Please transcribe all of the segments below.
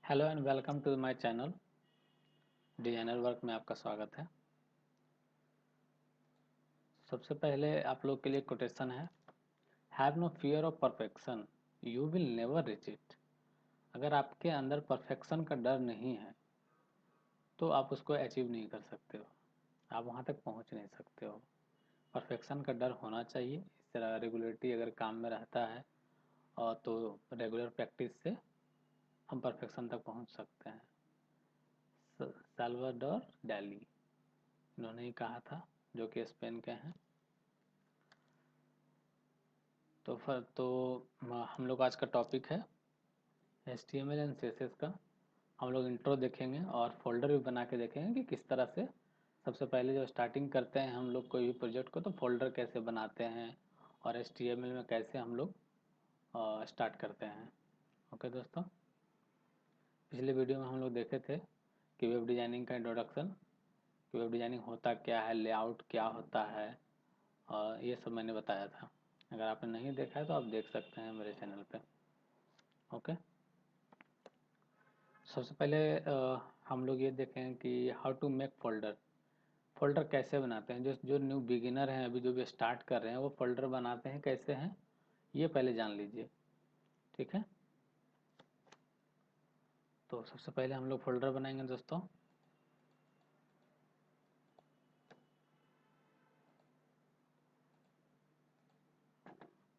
Hello and welcome to my channel. Designer work में आपका स्वागत है। सबसे पहले आप लोग के लिए कोटेशन है, have no fear of perfection, you will never reach it. अगर आपके अंदर परफेक्शन का डर नहीं है तो आप उसको अचीव नहीं कर सकते हो, आप वहाँ तक पहुँच नहीं सकते हो। परफेक्शन का डर होना चाहिए। इस तरह रेगुलरिटी अगर काम में रहता है और तो रेगुलर प्रैक्टिस से हम परफेक्शन तक पहुँच सकते हैं। साल्वाडोर डाली इन्होंने ही कहा था, जो कि स्पेन के हैं। तो हम लोग आज का टॉपिक है HTML एंड CSS का। हम लोग इंट्रो देखेंगे और फोल्डर भी बना के देखेंगे कि किस तरह से सबसे पहले जो स्टार्टिंग करते हैं हम लोग कोई भी प्रोजेक्ट को, तो फोल्डर कैसे बनाते हैं और HTML में कैसे हम लोग स्टार्ट करते हैं। ओके दोस्तों, पिछले वीडियो में हम लोग देखे थे कि वेब डिज़ाइनिंग का इंट्रोडक्शन, कि वेब डिज़ाइनिंग होता क्या है, लेआउट क्या होता है, और ये सब मैंने बताया था। अगर आपने नहीं देखा है तो आप देख सकते हैं मेरे चैनल पे। ओके, सबसे पहले हम लोग ये देखें कि how to make folder. Folder कैसे बनाते हैं, जो जो न्यू बिगिनर हैं, अभी जो भी स्टार्ट कर रहे हैं, वो फोल्डर बनाते हैं कैसे हैं ये पहले जान लीजिए। ठीक है, तो सबसे पहले हम लोग फोल्डर बनाएंगे दोस्तों।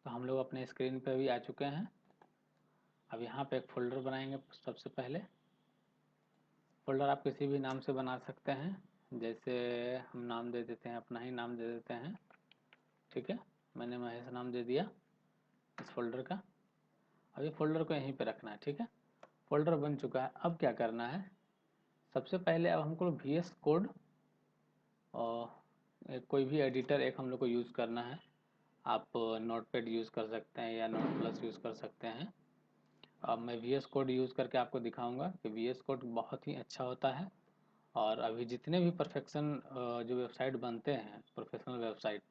तो हम लोग अपने स्क्रीन पे भी आ चुके हैं। अब यहाँ पे एक फोल्डर बनाएंगे। सबसे पहले फोल्डर आप किसी भी नाम से बना सकते हैं, जैसे हम नाम दे देते हैं, अपना ही नाम दे देते हैं। ठीक है, मैंने महेश नाम दे दिया इस फोल्डर का। अब ये फोल्डर को यहीं पे रखना है। ठीक है, फोल्डर बन चुका है। अब क्या करना है, सबसे पहले अब हमको VS कोड और कोई भी एडिटर एक हम लोग को यूज़ करना है। आप नोटपैड यूज़ कर सकते हैं या नोट प्लस यूज़ कर सकते हैं। अब मैं VS कोड यूज़ करके आपको दिखाऊंगा कि VS कोड बहुत ही अच्छा होता है। और अभी जितने भी परफेक्शन जो वेबसाइट बनते हैं, प्रोफेशनल वेबसाइट,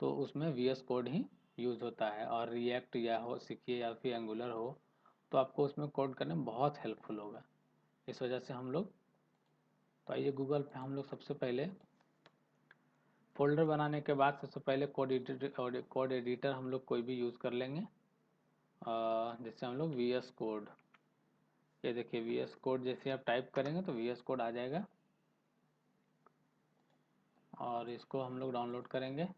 तो उसमें VS कोड ही यूज़ होता है। और रिएक्ट या हो सीखिए या फिर एंगुलर हो, तो आपको उसमें कोड करने में बहुत हेल्पफुल होगा। इस वजह से हम लोग, तो आइए गूगल पे हम लोग सबसे पहले फोल्डर बनाने के बाद सबसे पहले कोड एडिटर हम लोग कोई भी यूज़ कर लेंगे। जैसे हम लोग VS कोड, ये देखिए VS कोड जैसे आप टाइप करेंगे तो VS कोड आ जाएगा और इसको हम लोग डाउनलोड करेंगे।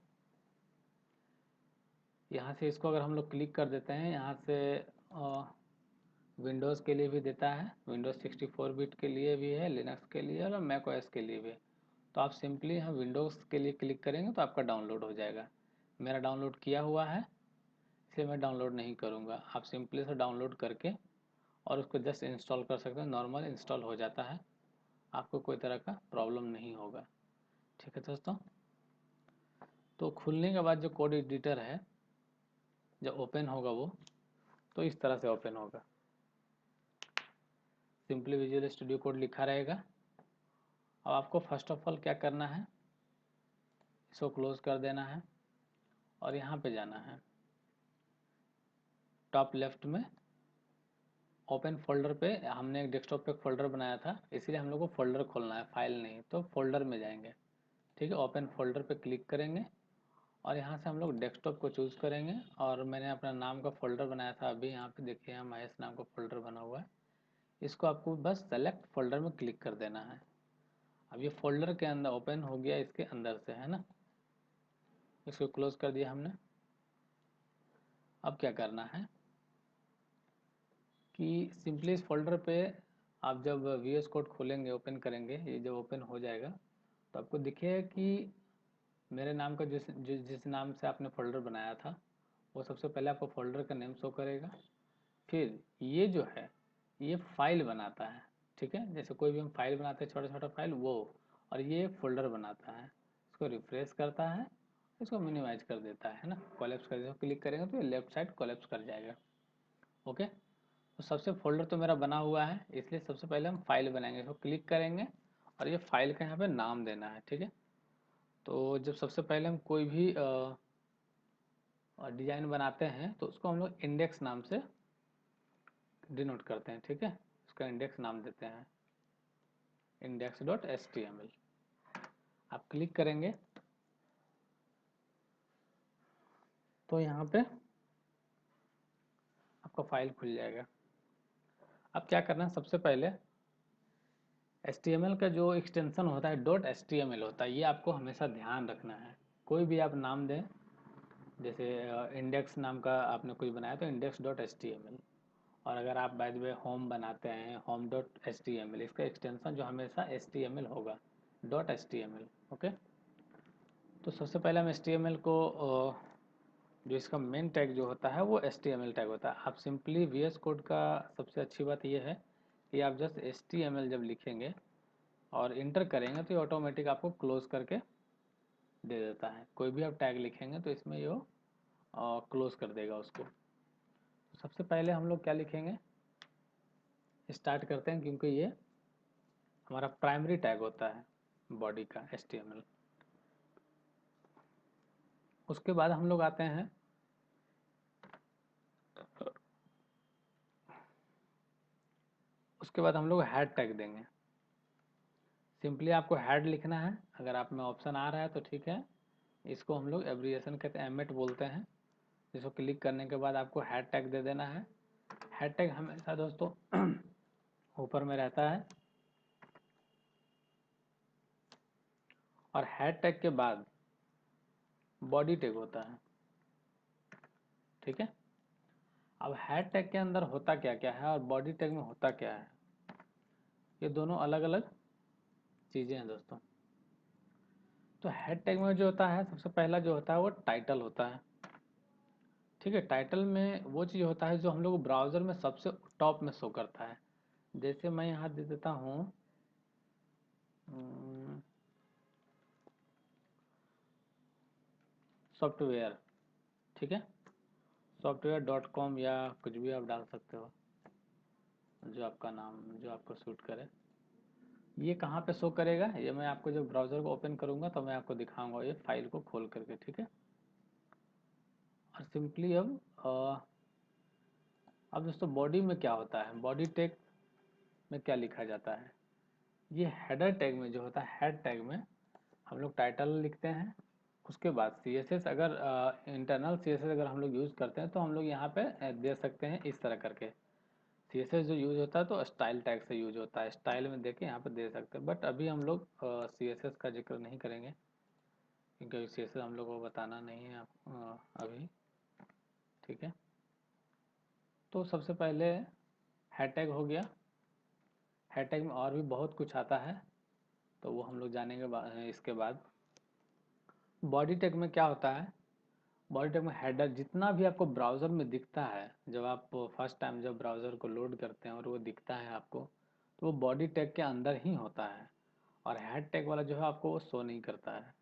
यहाँ से इसको अगर हम लोग क्लिक कर देते हैं, यहाँ से विंडोज़ के लिए भी देता है, विंडोज़ 64 बिट के लिए भी है, लिनक्स के लिए और मैक ओएस के लिए भी। तो आप सिंपली यहाँ विंडोज़ के लिए क्लिक करेंगे तो आपका डाउनलोड हो जाएगा। मेरा डाउनलोड किया हुआ है, इसलिए मैं डाउनलोड नहीं करूँगा। आप सिंपली से डाउनलोड करके और उसको जस्ट इंस्टॉल कर सकते हैं। नॉर्मल इंस्टॉल हो जाता है, आपको कोई तरह का प्रॉब्लम नहीं होगा। ठीक है दोस्तों, तो खुलने के बाद जो कोड एडिटर है जब ओपन होगा वो तो इस तरह से ओपन होगा। सिंपली विजुअल स्टूडियो कोड लिखा रहेगा। अब आपको फर्स्ट ऑफ ऑल क्या करना है, इसको क्लोज कर देना है और यहाँ पे जाना है टॉप लेफ्ट में ओपन फोल्डर पे। हमने एक डेस्कटॉप पे फोल्डर बनाया था, इसीलिए हम लोग को फोल्डर खोलना है, फाइल नहीं। तो फोल्डर में जाएंगे। ठीक है, ओपन फोल्डर पे क्लिक करेंगे और यहाँ से हम लोग डेस्कटॉप को चूज़ करेंगे। और मैंने अपना नाम का फोल्डर बनाया था, अभी यहाँ पे देखिए यहाँ महेश नाम का फोल्डर बना हुआ है। इसको आपको बस सेलेक्ट फोल्डर में क्लिक कर देना है। अब ये फोल्डर के अंदर ओपन हो गया, इसके अंदर से, है ना। इसको क्लोज कर दिया हमने। अब क्या करना है कि सिंपली इस फोल्डर पे आप जब VS कोड खोलेंगे, ओपन करेंगे, ये जब ओपन हो जाएगा तो आपको दिखेगा कि मेरे नाम का जिस नाम से आपने फोल्डर बनाया था वो सबसे पहले आपको फोल्डर का नेम शो करेगा। फिर ये जो है ये फाइल बनाता है। ठीक है, जैसे कोई भी हम फाइल बनाते हैं, छोटा छोटा फाइल, वो, और ये फोल्डर बनाता है। इसको रिफ्रेश करता है, इसको मिनिमाइज कर देता है ना, कोलैप्स कर देता है। क्लिक करेंगे तो ये लेफ्ट साइड कोलैप्स कर जाएगा। ओके, तो सबसे फोल्डर तो मेरा बना हुआ है, इसलिए सबसे पहले हम फाइल बनाएंगे। इसको क्लिक करेंगे और ये फाइल का यहाँ पे नाम देना है। ठीक है, तो जब सबसे पहले हम कोई भी डिजाइन बनाते हैं तो उसको हम लोग इंडेक्स नाम से डिनोट करते हैं। ठीक है, उसका इंडेक्स नाम देते हैं index.html। आप क्लिक करेंगे तो यहाँ पे आपका फाइल खुल जाएगा। अब क्या करना है, सबसे पहले HTML का जो एक्सटेंशन होता है .html होता है, ये आपको हमेशा ध्यान रखना है। कोई भी आप नाम दें, जैसे इंडेक्स नाम का आपने कुछ बनाया तो index.html, और अगर आप बाय द वे होम बनाते हैं home.html, इसका एक्सटेंशन जो हमेशा HTML होगा .html। ओके, तो सबसे पहले हम HTML को जो इसका मेन टैग जो होता है वो HTML टैग होता है। आप सिंपली VS कोड का सबसे अच्छी बात ये है कि आप जस्ट HTML जब लिखेंगे और इंटर करेंगे तो ये ऑटोमेटिक आपको क्लोज करके दे देता है। कोई भी आप टैग लिखेंगे तो इसमें ये क्लोज कर देगा उसको। सबसे पहले हम लोग क्या लिखेंगे, स्टार्ट करते हैं, क्योंकि ये हमारा प्राइमरी टैग होता है बॉडी का HTML। उसके बाद हम लोग आते हैं उसके बाद हम लोग हेड टैग देंगे। सिंपली आपको हेड लिखना है, अगर आप में ऑप्शन आ रहा है तो ठीक है। इसको हम लोग एब्रिएशन कहते हैं, एमएट बोलते हैं। इसको क्लिक करने के बाद आपको हेड टैग दे देना है। हेड टैग हमेशा दोस्तों ऊपर में रहता है, और हेड टैग के बाद बॉडी टैग होता है। ठीक है, अब हेड टैग के अंदर होता क्या क्या है और बॉडी टैग में होता क्या है, ये दोनों अलग अलग चीज़ें हैं दोस्तों। तो हेड टैग में जो होता है, सबसे पहला जो होता है वो टाइटल होता है। ठीक है, टाइटल में वो चीज़ होता है जो हम लोग ब्राउज़र में सबसे टॉप में शो करता है। जैसे मैं यहाँ दे देता हूँ सॉफ्टवेयर। ठीक है, software.com या कुछ भी आप डाल सकते हो, जो आपका नाम, जो आपको सूट करे। ये कहाँ पे शो करेगा, ये मैं आपको जब ब्राउज़र को ओपन करूँगा तो मैं आपको दिखाऊंगा ये फाइल को खोल करके। ठीक है, और सिंपली अब दोस्तों बॉडी में क्या होता है, बॉडी टैग में क्या लिखा जाता है, ये हेडर टैग में जो होता है, हेड टैग में हम लोग टाइटल लिखते हैं। उसके बाद CSS, अगर इंटरनल CSS अगर हम लोग यूज़ करते हैं तो हम लोग यहाँ पे दे सकते हैं इस तरह करके। CSS जो यूज़ होता है तो स्टाइल टैग से यूज होता है, स्टाइल में देके यहाँ पे दे सकते हैं। बट अभी हम लोग CSS का जिक्र नहीं करेंगे, क्योंकि CSS हम लोग को बताना नहीं है अभी। ठीक है, तो सबसे पहले हेड टैग हो गया। हेड टैग में और भी बहुत कुछ आता है, तो वो हम लोग जानेंगे इसके बाद। बॉडी टैग में क्या होता है, बॉडी टैग में हेडर जितना भी आपको ब्राउज़र में दिखता है, जब आप फर्स्ट टाइम जब ब्राउज़र को लोड करते हैं और वो दिखता है आपको, तो वो बॉडी टैग के अंदर ही होता है। और हेड टैग वाला जो है आपको वो शो नहीं करता है।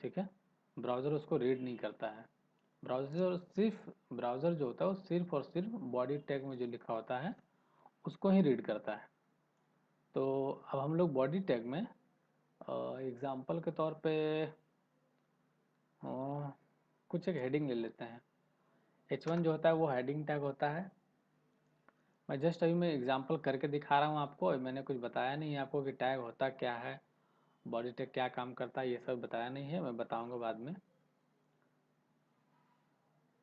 ठीक है, ब्राउज़र उसको रीड नहीं करता है। ब्राउज़र जो होता है वो सिर्फ और सिर्फ बॉडी टैग में जो लिखा होता है उसको ही रीड करता है। तो अब हम लोग बॉडी टैग में एग्जाम्पल के तौर पे अ, कुछ एक हेडिंग ले लेते हैं। H1 जो होता है वो हेडिंग टैग होता है। मैं जस्ट अभी मैं एग्जांपल करके दिखा रहा हूँ आपको, मैंने कुछ बताया नहीं है आपको कि टैग होता क्या है, बॉडी टैग क्या काम करता है, ये सब बताया नहीं है। मैं बताऊंगा बाद में,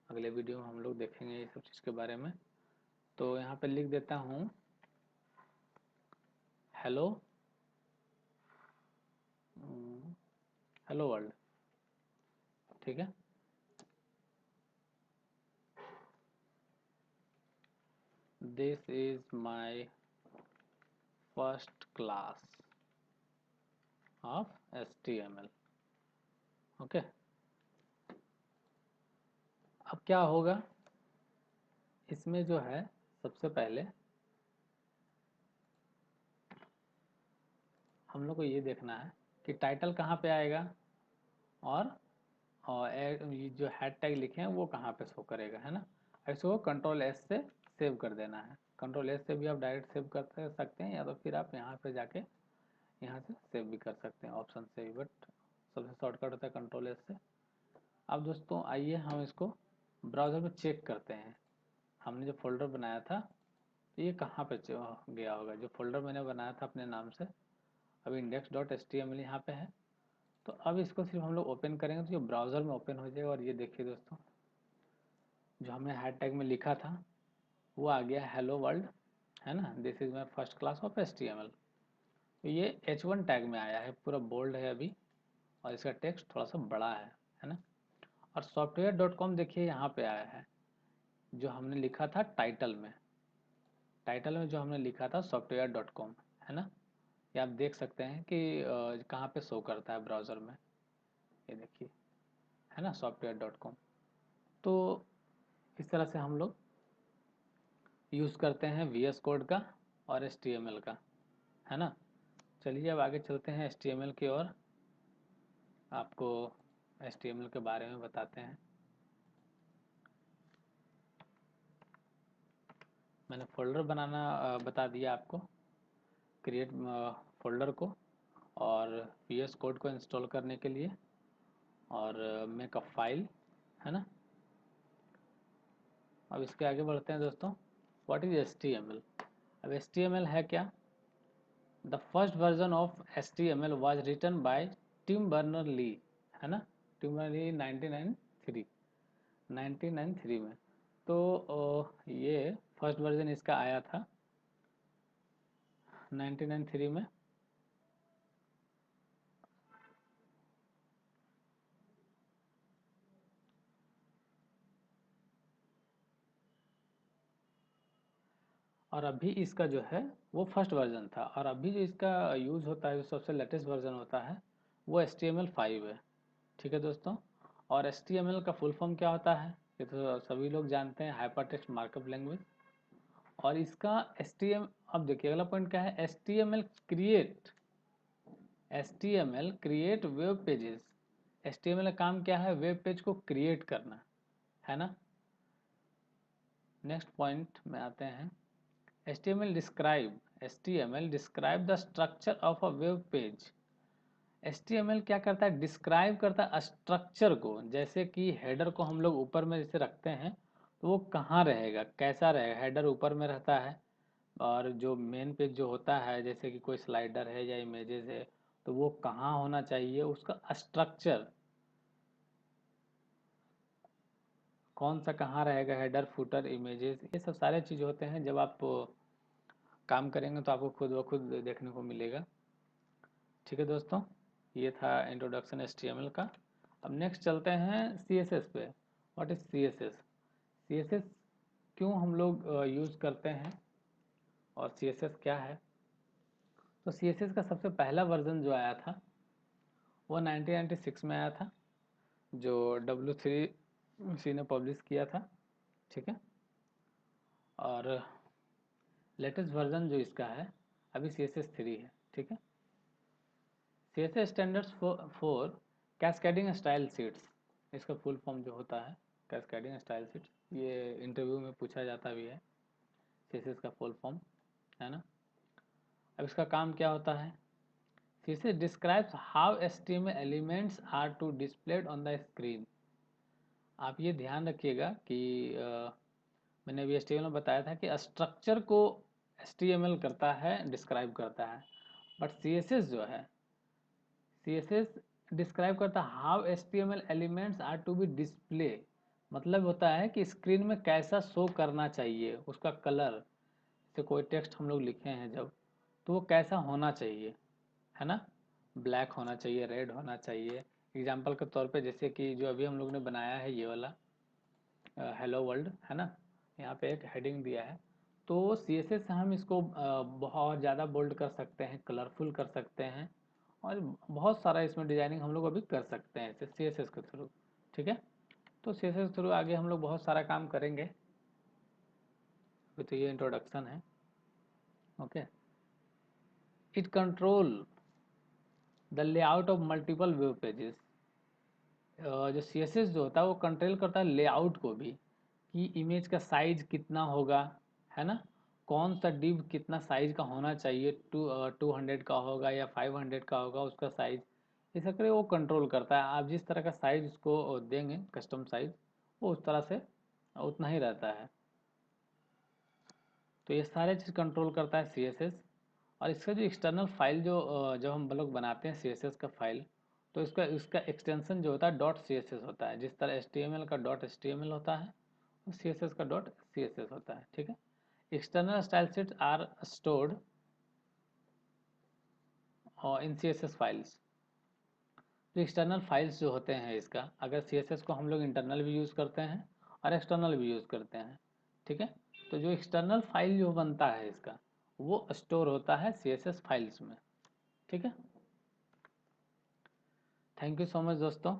अगले वीडियो में हम लोग देखेंगे ये सब चीज़ के बारे में। तो यहाँ पे लिख देता हूँ हेलो, हेलो वर्ल्ड। ठीक है, this is my first class of HTML। Okay, अब क्या होगा इसमें जो है, सबसे पहले हम लोग को ये देखना है कि टाइटल कहाँ पे आएगा, और ये जो हैड टैग लिखे हैं वो कहाँ पे शो करेगा, है ना। इसको Ctrl+S से सेव कर देना है। Ctrl+S से भी आप डायरेक्ट सेव कर सकते हैं, या तो फिर आप यहाँ पे जाके यहाँ से सेव भी कर सकते हैं ऑप्शन से भी, बट सबसे शॉर्टकट होता है Ctrl+S से। अब दोस्तों आइए हम इसको ब्राउज़र में चेक करते हैं। हमने जो फोल्डर बनाया था तो ये कहाँ पे गया होगा, जो फोल्डर मैंने बनाया था अपने नाम से, अभी index.html यहाँ पे है। तो अब इसको सिर्फ हम लोग ओपन करेंगे तो ये ब्राउज़र में ओपन हो जाएगा। और ये देखिए दोस्तों, जो हमने हैशटैग में लिखा था वो आ गया हेलो वर्ल्ड, है ना, this is my first class of HTML। तो ये H1 टैग में आया है, पूरा बोल्ड है अभी, और इसका टेक्स्ट थोड़ा सा बड़ा है ना। और software.com देखिए यहाँ पे आया है, जो हमने लिखा था टाइटल में, जो हमने लिखा था software.com, है ना। ये आप देख सकते हैं कि कहाँ पे शो करता है ब्राउज़र में, ये देखिए, है ना, software.com। तो इस तरह से हम लोग यूज़ करते हैं VS कोड का और HTML का, है ना। चलिए अब आगे चलते हैं HTML की ओर, आपको HTML के बारे में बताते हैं। मैंने फोल्डर बनाना बता दिया आपको, क्रिएट फोल्डर को, और VS कोड को इंस्टॉल करने के लिए, और मेक अ फाइल, है ना। अब इसके आगे बढ़ते हैं दोस्तों। What is HTML? अब HTML है क्या? The first version of HTML was written by Tim Berner Lee, है ना। टिम बर्नर ली 1993 में। तो ये फर्स्ट वर्जन इसका आया था 1993 में। और अभी इसका जो है वो फर्स्ट वर्जन था, और अभी जो इसका यूज़ होता है, जो सबसे लेटेस्ट वर्जन होता है, वो HTML5 है। ठीक है दोस्तों। और HTML का फुल फॉर्म क्या होता है, ये तो सभी लोग जानते हैं, हाइपर टेक्स्ट मार्कअप लैंग्वेज। और इसका HTML, अब देखिए अगला पॉइंट क्या है, HTML create web pages. HTML का काम क्या है, वेब पेज को क्रिएट करना, है ना। नेक्स्ट पॉइंट में आते हैं, HTML describe the structure of a web page. HTML क्या करता है, डिस्क्राइब करता है स्ट्रक्चर को। जैसे कि हेडर को हम लोग ऊपर में जैसे रखते हैं, तो वो कहाँ रहेगा, कैसा रहेगा, हेडर ऊपर में रहता है, और जो मेन पेज जो होता है, जैसे कि कोई स्लाइडर है या इमेजेस है, तो वो कहाँ होना चाहिए, उसका स्ट्रक्चर कौन सा कहाँ रहेगा, हेडर फुटर इमेजेस, ये सब सारे चीज़ होते हैं। जब आप काम करेंगे तो आपको खुद ब खुद देखने को मिलेगा। ठीक है दोस्तों, ये था इंट्रोडक्शन HTML का। अब नेक्स्ट चलते हैं CSS पे। What is CSS? CSS क्यों हम लोग यूज़ करते हैं, और CSS क्या है? तो CSS का सबसे पहला वर्जन जो आया था वो 1996 में आया था, जो W3C ने पब्लिश किया था। ठीक है। और लेटेस्ट वर्जन जो इसका है अभी CSS3 है। ठीक है। CSS standards for cascading style sheets, इसका फुल फॉर्म जो होता है कैस्केडिंग स्टाइल शीट्स, ये इंटरव्यू में पूछा जाता भी है, CSS का फुल फॉर्म, है ना। अब इसका काम क्या होता है, CSS describes how HTML elements are to displayed on the screen. आप ये ध्यान रखिएगा कि मैंने अभी HTML में बताया था कि स्ट्रक्चर को HTML करता है, डिस्क्राइब करता है, बट CSS जो है, CSS डिस्क्राइब करता है how HTML elements are to be display. मतलब होता है कि स्क्रीन में कैसा शो करना चाहिए, उसका कलर, जैसे कोई टेक्स्ट हम लोग लिखे हैं जब, तो वो कैसा होना चाहिए, है ना। ब्लैक होना चाहिए, रेड होना चाहिए। एग्जाम्पल के तौर पे जैसे कि जो अभी हम लोग ने बनाया है ये वाला हेलो वर्ल्ड, है ना, यहाँ पे एक हेडिंग दिया है, तो CSS से हम इसको बहुत ज़्यादा बोल्ड कर सकते हैं, कलरफुल कर सकते हैं, और बहुत सारा इसमें डिजाइनिंग हम लोग अभी कर सकते हैं इसे CSS के थ्रू। ठीक है। तो CSS के थ्रू आगे हम लोग बहुत सारा काम करेंगे, अभी तो ये इंट्रोडक्शन है। Okay. It control the layout of multiple web pages. जो CSS जो होता है वो कंट्रोल करता है लेआउट को भी, कि इमेज का साइज कितना होगा, है ना, कौन सा डिव कितना साइज का होना चाहिए, 200 का होगा या 500 का होगा उसका साइज, ये सब करे वो कंट्रोल करता है। आप जिस तरह का साइज उसको देंगे, कस्टम साइज, वो उस तरह से उतना ही रहता है। तो ये सारे चीज़ कंट्रोल करता है CSS। और इसका जो एक्सटर्नल फाइल जो हम लोग बनाते हैं CSS का फाइल, तो इसका इसका एक्सटेंशन जो होता है डॉट CSS होता है। जिस तरह HTML का डॉट HTML होता है, और CSS का डॉट CSS होता है। ठीक है। External style sheets are stored और इन CSS फाइल्स। तो एक्सटर्नल फाइल्स जो होते हैं इसका, अगर CSS को हम लोग इंटरनल भी यूज़ करते हैं और एक्सटर्नल भी यूज़ करते हैं। ठीक है। तो जो एक्सटर्नल फाइल जो बनता है इसका, वो स्टोर होता है CSS फाइल्स में। ठीक है। थैंक यू सो मच दोस्तों।